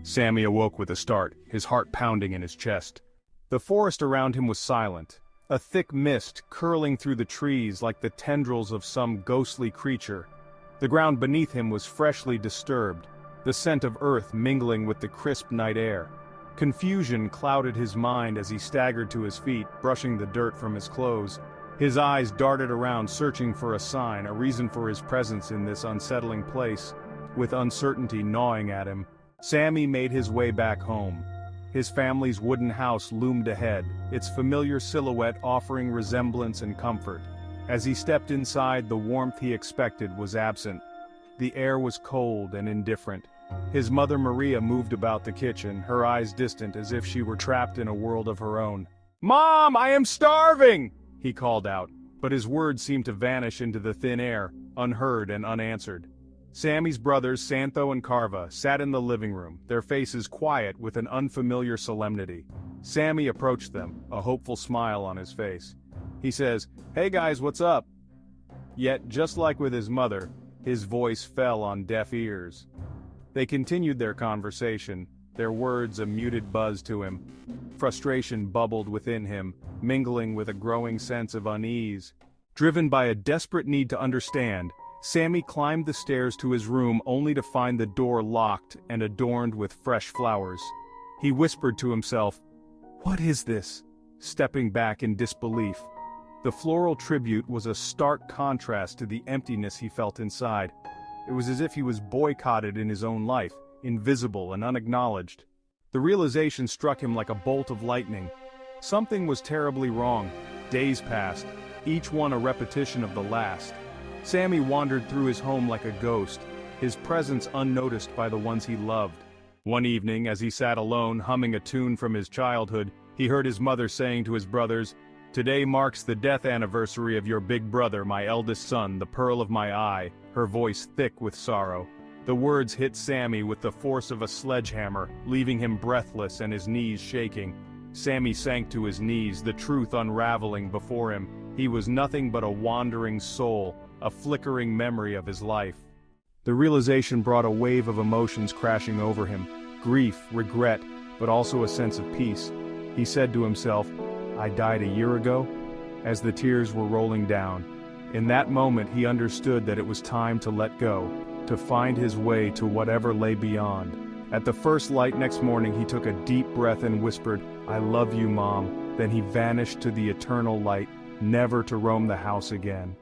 Sammy awoke with a start, his heart pounding in his chest. The forest around him was silent, a thick mist curling through the trees like the tendrils of some ghostly creature. The ground beneath him was freshly disturbed, the scent of earth mingling with the crisp night air. Confusion clouded his mind as he staggered to his feet, brushing the dirt from his clothes. His eyes darted around, searching for a sign, a reason for his presence in this unsettling place. With uncertainty gnawing at him, Sammy made his way back home. His family's wooden house loomed ahead, its familiar silhouette offering resemblance and comfort. As he stepped inside, the warmth he expected was absent. The air was cold and indifferent. His mother Maria moved about the kitchen, her eyes distant as if she were trapped in a world of her own. "Mom, I am starving!" he called out, but his words seemed to vanish into the thin air, unheard and unanswered. Sammy's brothers, Santho and Carva, sat in the living room, their faces quiet with an unfamiliar solemnity. Sammy approached them, a hopeful smile on his face. He says, "Hey guys, what's up?" Yet, just like with his mother, his voice fell on deaf ears. They continued their conversation, their words a muted buzz to him. Frustration bubbled within him, mingling with a growing sense of unease. Driven by a desperate need to understand, Sammy climbed the stairs to his room only to find the door locked and adorned with fresh flowers. He whispered to himself, "What is this?" stepping back in disbelief. The floral tribute was a stark contrast to the emptiness he felt inside. It was as if he was boycotted in his own life, invisible and unacknowledged. The realization struck him like a bolt of lightning. Something was terribly wrong. Days passed, each one a repetition of the last. Sammy wandered through his home like a ghost, his presence unnoticed by the ones he loved. One evening, as he sat alone humming a tune from his childhood, he heard his mother saying to his brothers, "Today marks the death anniversary of your big brother, my eldest son, the pearl of my eye," her voice thick with sorrow. The words hit Sammy with the force of a sledgehammer, leaving him breathless and his knees shaking. Sammy sank to his knees, the truth unraveling before him. He was nothing but a wandering soul, a flickering memory of his life. The realization brought a wave of emotions crashing over him, grief, regret, but also a sense of peace. He said to himself, "I died a year ago?" As the tears were rolling down. In that moment he understood that it was time to let go, to find his way to whatever lay beyond. At the first light next morning he took a deep breath and whispered, "I love you, Mom." Then he vanished to the eternal light, never to roam the house again.